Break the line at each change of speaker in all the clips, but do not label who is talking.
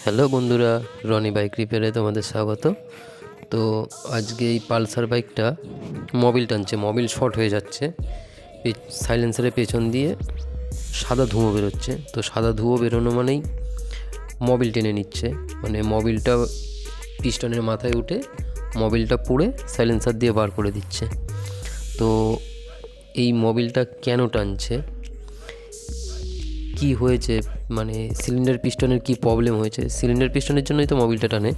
Hello বন্ধুরা, Roni bike রিপেয়ারে তোমাদের স্বাগত। তো আজকে এই পালসার বাইকটা মোবিল টানছে, মোবিল শর্ট হয়ে যাচ্ছে, সাইলেন্সারের পেছন দিয়ে সাদা ধুঁয়ো বেরোচ্ছে। তো সাদা ধুঁয়ো বেরোনো মানেই মোবিল টেনে নিচ্ছে, মানে মোবিলটা পিস্টনের মাথায় উঠে মোবিলটা পুড়ে সাইলেন্সার দিয়ে বার করে দিচ্ছে। তো এই মোবিলটা কেন টানছে, কি হয়েছে, মানে সিলিন্ডার পিস্টনের কি প্রবলেম হয়েছে, সিলিন্ডার পিস্টনের জন্যই তো মোবিলটা টানে।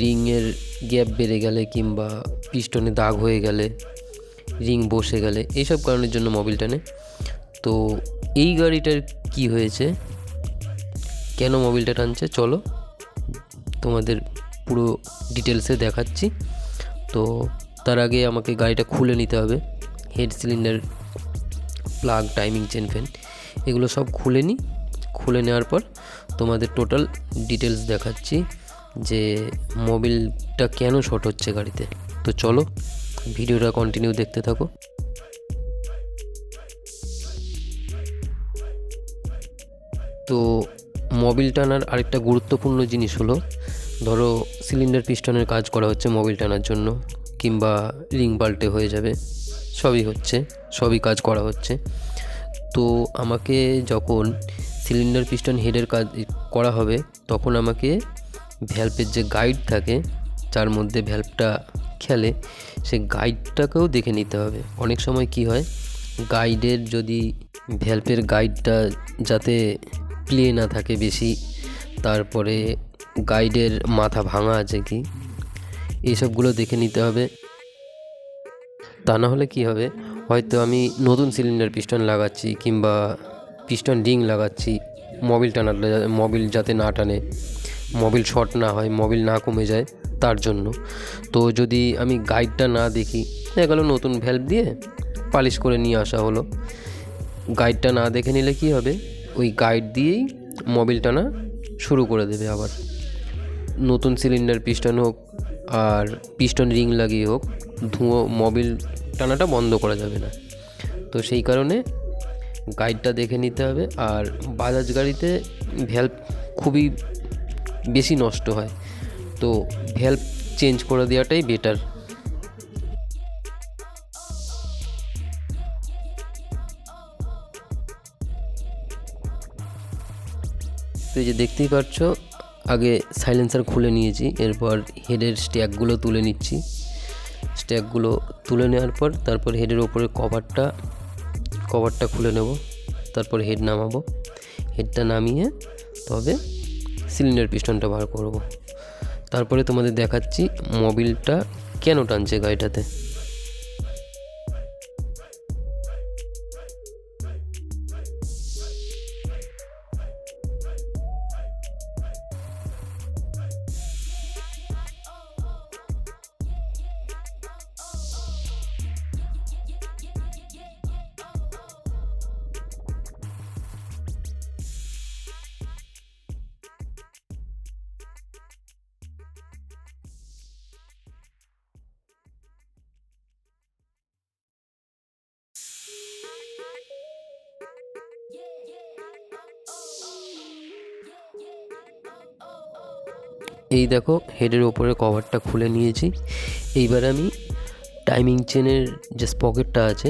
রিংয়ের গ্যাপ বেড়ে গেলে কিংবা পিস্টনে দাগ হয়ে গেলে, রিং বসে গেলে, এইসব কারণের জন্য মোবিল টানে। তো এই গাড়িটার কি হয়েছে, কেন মোবিলটা টানছে, চলো তোমাদের পুরো ডিটেলসে দেখাচ্ছি। তো তার আগে আমাকে গাড়িটা খুলে নিতে হবে, head cylinder, plug, timing chain, fan, এগুলো সব খুলে নিই। খুলে নেওয়ার পর তোমাদের টোটাল ডিটেলস দেখাচ্ছি যে মোবিলটা কেন শর্ট হচ্ছে গাড়িতে। তো চলো ভিডিওটা কন্টিনিউ দেখতে থাকো। তো মোবিল টানার আরেকটা গুরুত্বপূর্ণ জিনিস হলো, ধরো সিলিন্ডার পিস্টনের কাজ করা হচ্ছে মোবিল টানার জন্য, কিংবা রিং পাল্টে হয়ে যাবে, সবই কাজ করা হচ্ছে। তো আমাকে যখন সিলিন্ডার পিস্টন হেডের কাজ করা হবে, তখন আমাকে ভ্যালভের যে গাইড থাকে, যার মধ্যে ভ্যালভটা খেলে, সেই গাইডটাকেও দেখে নিতে হবে। অনেক সময় কি হয়, গাইডের যদি ভ্যালভের গাইডটা যাতে প্লে না থাকে বেশি, তারপরে গাইডের মাথা ভাঙা আছে কি, এইসবগুলো দেখে নিতে হবে। তা না হলে কি হবে, হয়তো আমি নতুন সিলিন্ডার পিস্টন লাগাচ্ছি কিংবা পিস্টন রিং লাগাচ্ছি মোবিল যাতে না টানে, মোবিল শর্ট না হয়, মোবিল না কমে যায়, তার জন্য। তো যদি আমি গাইডটা না দেখি, দেখা গেলো নতুন ভ্যালভ দিয়ে পালিশ করে নিয়ে আসা হলো, গাইডটা না দেখে নিলে কি হবে, ওই গাইড দিয়েই মোবিল টানা শুরু করে দেবে। আবার নতুন সিলিন্ডার পিস্টন হোক আর পিস্টন রিং লাগিয়ে হোক, ধুঁয়ো মোবিল টানাটা বন্ধ করা যাবে না। তো সেই কারণে গাইডটা দেখে নিতে হবে। আর বাজাজ গাড়িতে ভ্যালভ খুবই বেশি নষ্ট হয়, তো ভ্যালভ চেঞ্জ করে দেওয়াটাই বেটার। তো এই যে দেখতেই পাচ্ছ, আগে সাইলেন্সার খুলে নিয়েছি, এরপর হেডের স্ট্যাকগুলো তুলে নিচ্ছি। স্ট্যাকগুলো তুলে নেওয়ার পর তারপর হেডের ওপরে কভারটা খুলে নেব, তারপর হেড নামাবো। হেডটা নামিয়ে তবে সিলিন্ডার পিস্টনটা বার করব। তারপরে তোমাদের দেখাচ্ছি মোবিলটা কেন টানছে গাড়িটাতে। এই দেখো, হেডের ওপরে কভারটা খুলে নিয়েছি। এইবার আমি টাইমিং চেনের যে স্পকেটটা আছে,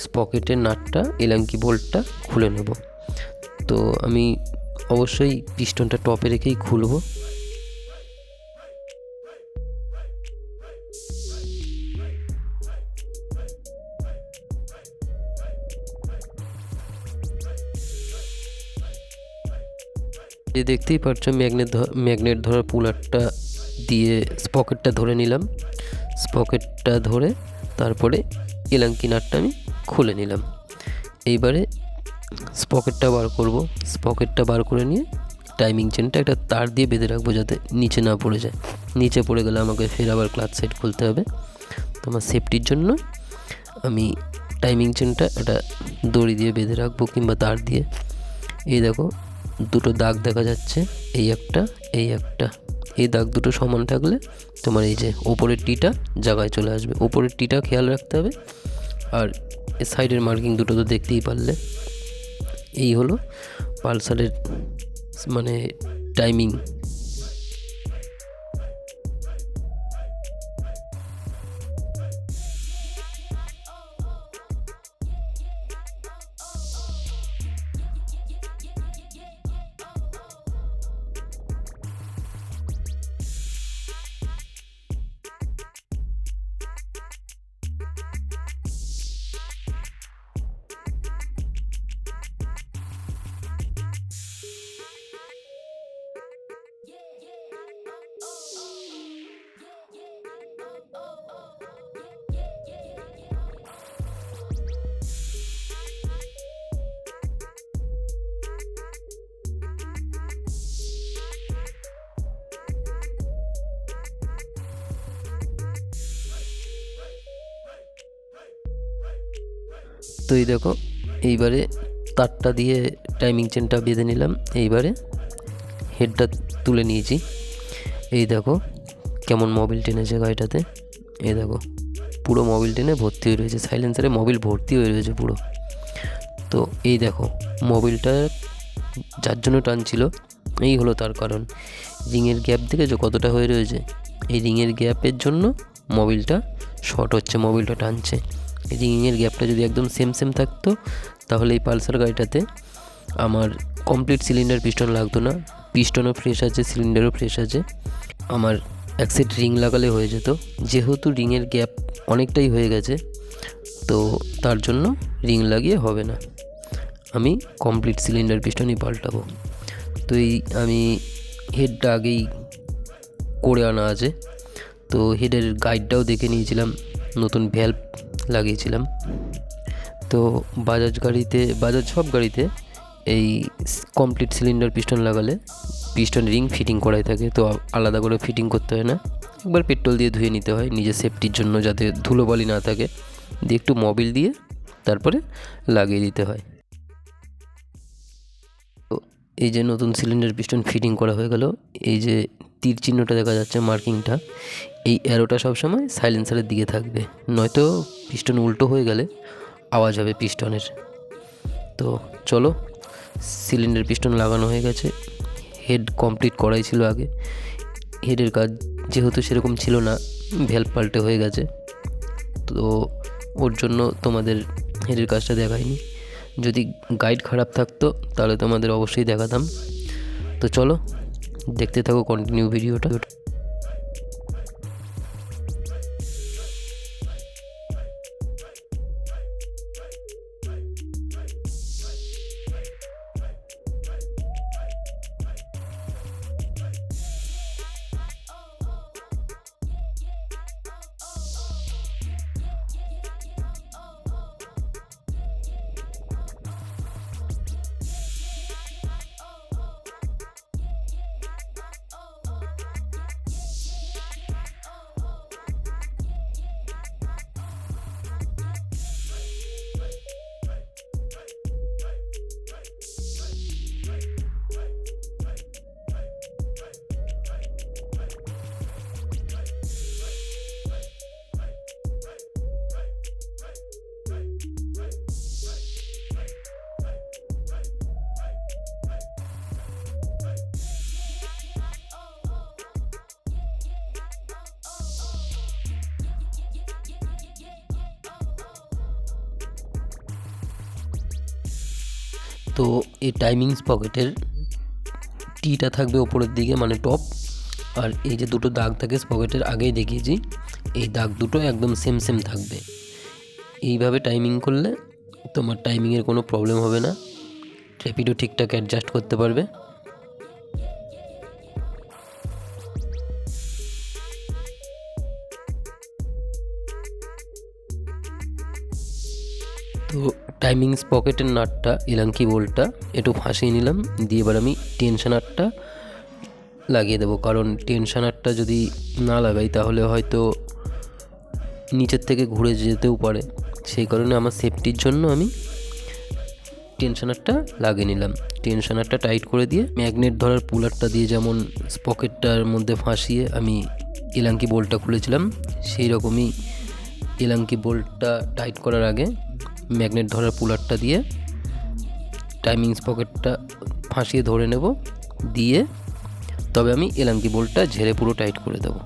স্পকেটের নাটটা, এলাঙ্কি বোল্টটা খুলে নেব। তো আমি অবশ্যই পিস্টনটা টপে রেখেই খুলবো। দেখতেই পাচ্ছ, ম্যাগনেট ধরা পুলারটা দিয়ে স্পকেটটা ধরে নিলাম। স্পকেটটা ধরে তারপরে এলাঙ্কি নাটটা আমি খুলে নিলাম। এইবারে স্পকেটটা বার করব। স্পকেটটা বার করে নিয়ে টাইমিং চেনটা একটা তার দিয়ে বেঁধে রাখবো, যাতে নিচে না পড়ে যায়। নিচে পড়ে গেলে আমাকে ফের আবার ক্লাচ সাইড খুলতে হবে। তো আমার সেফটির জন্য আমি টাইমিং চেনটা একটা দড়ি দিয়ে বেঁধে রাখবো কিংবা তার দিয়ে। এই দেখো, দুটো দাগ দেখা যাচ্ছে, এই একটা, এই দাগ দুটো সমান থাকলে তোমার এই যে ওপরের টিটা জায়গায় চলে আসবে। ওপরের টিটা খেয়াল রাখতে হবে, আর সাইডের মার্কিং দুটো তো দেখতেই পারলে। এই হলো পালসারের মানে টাইমিং। তো এই দেখো, এইবারে তারটা দিয়ে টাইমিং চেনটা বেঁধে নিলাম। এইবারে হেডটা তুলে নিয়েছি। এই দেখো কেমন মোবিল টেনেছে গাড়িটাতে। এই দেখো পুরো মোবিল টেনে ভর্তি হয়ে রয়েছে, সাইলেন্সারে মোবিল ভর্তি হয়ে রয়েছে পুরো। তো এই দেখো মোবিলটা যার জন্য টানছিল, এই হলো তার কারণ। রিংয়ের গ্যাপ দেখেছো কতটা হয়ে রয়েছে? এই রিংয়ের গ্যাপের জন্য মোবিলটা শর্ট হচ্ছে, মোবিলটা টানছে। রিংয়ের গ্যাপটা যদি একদম সেম থাকতো তাহলে এই পালসার গাড়িটাতে আমার কমপ্লিট সিলিন্ডার পিস্টন লাগতো না। পিস্টনও ফ্রেশ আছে, সিলিন্ডারও ফ্রেশ আছে, আমার এক সেট রিং লাগালে হয়ে যেত। যেহেতু রিংয়ের গ্যাপ অনেকটাই হয়ে গেছে, তো তার জন্য রিং লাগিয়ে হবে না, আমি কমপ্লিট সিলিন্ডার পিস্টনই পাল্টাবো। তো এই আমি হেডটা আগেই করে আনা আছে, তো হেডের গাইডটাও দেখে নিয়েছিলাম, নতুন ভ্যালভ লাগিয়েছিলাম। তো বাজাজ সব গাড়িতে এই কমপ্লিট সিলিন্ডার পিস্টন লাগালে পিস্টন রিং ফিটিং করাই থাকে, তো আলাদা করে ফিটিং করতে হয় না। একবার পেট্রোল দিয়ে ধুয়ে নিতে হয় নিজের সেফটির জন্য, যাতে ধুলোবালি না থাকে, দিয়ে একটু মোবিল দিয়ে তারপরে লাগিয়ে দিতে হয়। তো এই যে নতুন সিলিন্ডার পিস্টন ফিটিং করা হয়ে গেল। এই যে তীর চিহ্নটা দেখা যাচ্ছে, মার্কিংটা, এই অ্যারোটা সবসময় সাইলেন্সারের দিকে থাকবে, নয়তো পিস্টন উল্টো হয়ে গেলে আওয়াজ হবে পিস্টনের। তো চলো, সিলিন্ডার পিস্টন লাগানো হয়ে গেছে, হেড কমপ্লিট করাই ছিল আগে। হেডের কাজ যেহেতু সেরকম ছিল না, ভ্যালভ পাল্টে হয়ে গেছে, তো ওর জন্য তোমাদের হেডের কাজটা দেখায়নি। যদি গাইড খারাপ থাকতো তাহলে তোমাদের অবশ্যই দেখাতাম। তো চলো দেখতে থাকো কন্টিনিউ ভিডিওটা। তো এই টাইমিংস পকেটের টিটা থাকবে ওপরের দিকে, মানে টপ, আর এই যে দুটো দাগ থাকে পকেটের, আগেই দেখিয়েছি, এই দাগ দুটো একদম সেম থাকবে। এইভাবে টাইমিং করলে তোমার টাইমিংয়ের কোনো প্রবলেম হবে না, র্যাপিডও ঠিকঠাক অ্যাডজাস্ট করতে পারবে। তো টাইমিংস পকেটের নাটটা, ইলাঙ্কি বোল্টটা একটু ফাঁসিয়ে নিলাম, দিয়ে এবার আমি টেনশনারটা লাগিয়ে দেবো। কারণ টেনশনারটা যদি না লাগাই তাহলে হয়তো নিচের থেকে ঘুরে যেতেও পারে, সেই কারণে আমার সেফটির জন্য আমি টেনশনারটা লাগিয়ে নিলাম। টেনশনারটা টাইট করে দিয়ে ম্যাগনেট ধরার পুলারটা দিয়ে যেমন পকেটটার মধ্যে ফাঁসিয়ে আমি এলাঙ্কি বোল্টটা খুলেছিলাম, সেই রকমই এলাঙ্কি বোল্টটা টাইট করার আগে ম্যাগনেট ধরার পুলারটা দিয়ে টাইমিংস পকেটটা ফাঁসিয়ে ধরে নেব, দিয়ে তবে আমি এলাঙ্কি বোল্টটা ঝেড়ে পুরো টাইট করে দেবো।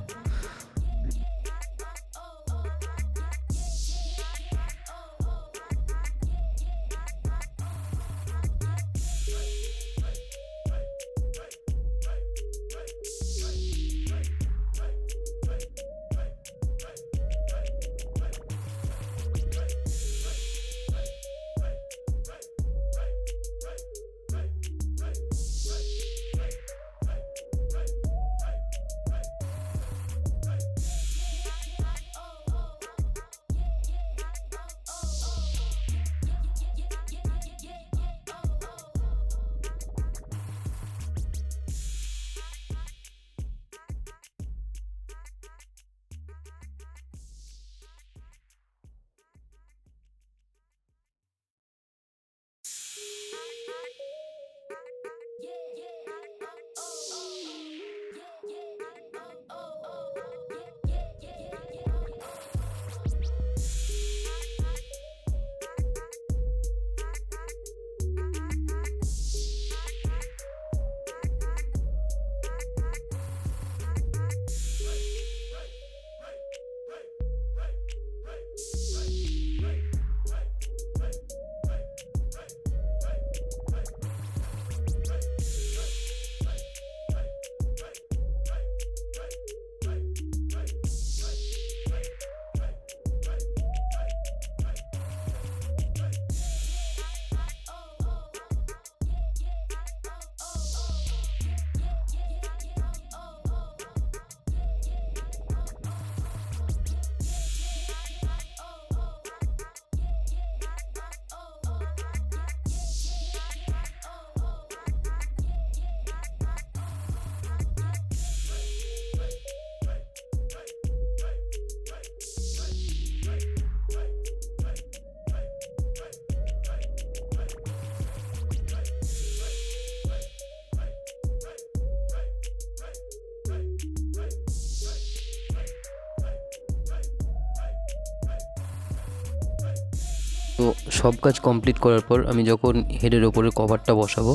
তো সব কাজ কমপ্লিট করার পর আমি যখন হেডের ওপরে কভারটা বসাবো,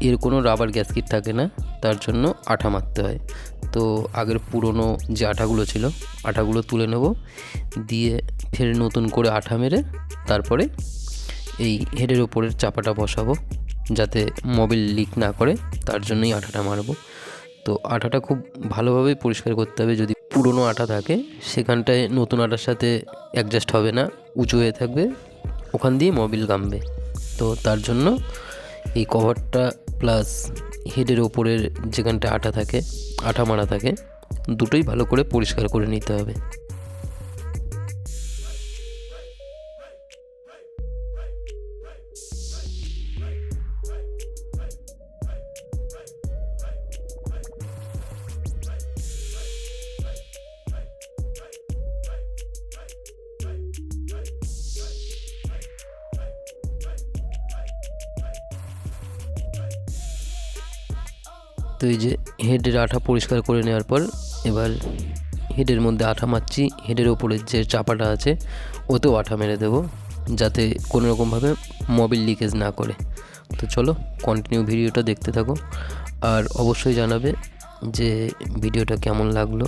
এর কোনো রাবার গ্যাসকিট থাকে না, তার জন্য আঠা মারতে হয়। তো আগের পুরনো যে আঠাগুলো ছিল, আঠাগুলো তুলে নেব, দিয়ে ফের নতুন করে আঠা মেরে তারপরে এই হেডের ওপরের চাপাটা বসাবো, যাতে মোবিল লিক না করে, তার জন্যই আঠাটা মারবো। তো আঠাটা খুব ভালোভাবে পরিষ্কার করতে হবে। যদি পুরনো আঠা থাকে সেখানটায় নতুন আঠার সাথে অ্যাডজাস্ট হবে না, উঁচু হয়ে থাকবে, ওখান দিয়ে মোবিল গামবে। তো তার জন্য এই কভারটা প্লাস হেডের ওপরের যেখানটা আঠা থাকে, আঠা মারা থাকে, দুটোই ভালো করে পরিষ্কার করে নিতে হবে। তো এই যে হেডের আঠা পরিষ্কার করে নেওয়ার পর এবার হেডের মধ্যে আঠা মারছি, হেডের ওপরের যে চাপাটা আছে ওতেও আঠা মেরে দেবো, যাতে কোনো রকমভাবে মোবিল লিকেজ না করে। তো চলো কন্টিনিউ ভিডিওটা দেখতে থাকো, আর অবশ্যই জানাবে যে ভিডিওটা কেমন লাগলো।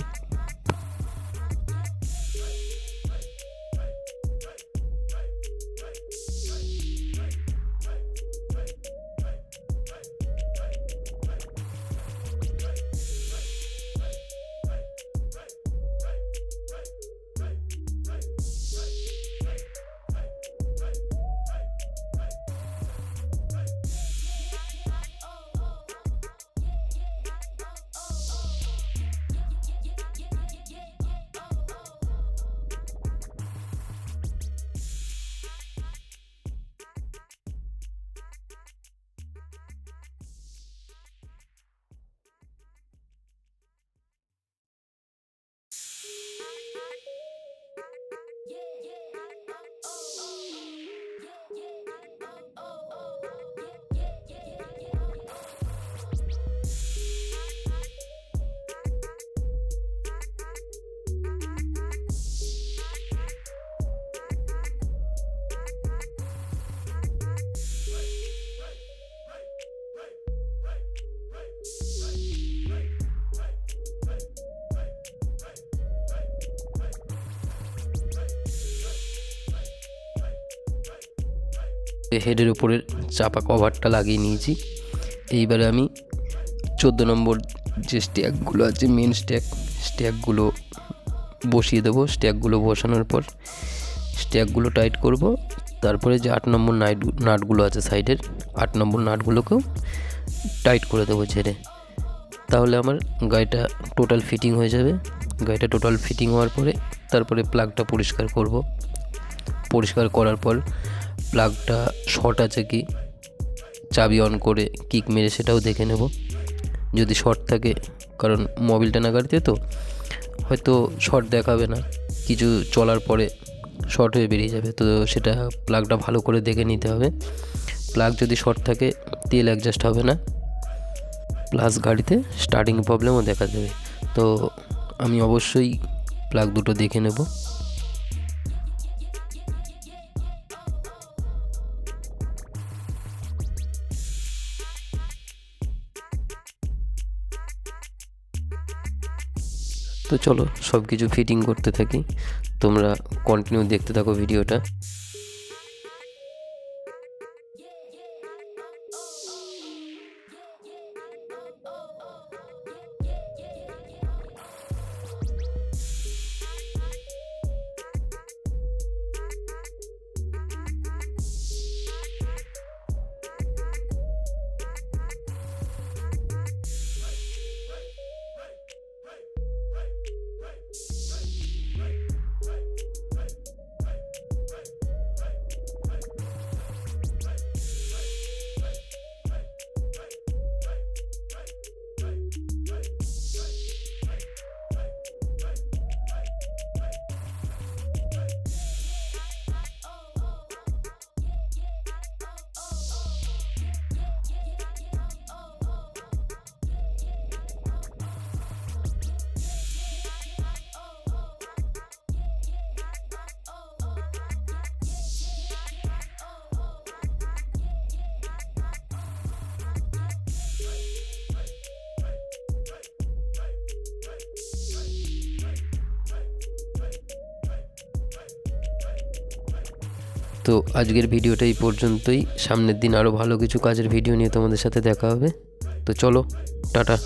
হেডের উপরের চাপা কভারটা লাগিয়ে নিয়েছি। এইবারে আমি 14 নম্বর যে স্ট্যাকগুলো আছে, মেন স্ট্যাকগুলো বসিয়ে দেবো। স্ট্যাকগুলো বসানোর পর স্ট্যাকগুলো টাইট করব। তারপরে যে 8 নম্বর নাটগুলো আছে সাইডের, 8 নম্বর নাটগুলোকেও টাইট করে দেবো ঝেড়ে। তাহলে আমার গাড়িটা টোটাল ফিটিং হয়ে যাবে। গাড়িটা টোটাল ফিটিং হওয়ার পরে তারপরে প্লাগটা পরিষ্কার করব। পরিষ্কার করার পর প্লাগটা শর্ট আছে কি চাবি অন করে কিক মেরে সেটাও দেখে নেব। যদি শর্ট থাকে, কারণ মোবিল টানা গাড়িতে তো হয়তো শর্ট দেখাবে না, কিছু চলার পরে শর্ট হয়ে বেরিয়ে যাবে, তো সেটা প্লাগটা ভালো করে দেখে নিতে হবে। প্লাগ যদি শর্ট থাকে তেল অ্যাডজাস্ট হবে না, প্লাস গাড়িতে স্টার্টিং প্রবলেমও দেখা দেবে। তো আমি অবশ্যই প্লাগ দুটো দেখে নেব। তো চলো সব কিছু ফিটিং করতে থাকি, তোমরা কন্টিনিউ দেখতে থাকো ভিডিওটা। তো আজকের ভিডিওটা এই পর্যন্তই। সামনের দিন আরও ভালো কিছু কাজের ভিডিও নিয়ে তোমাদের সাথে দেখা হবে। তো চলো, টাটা।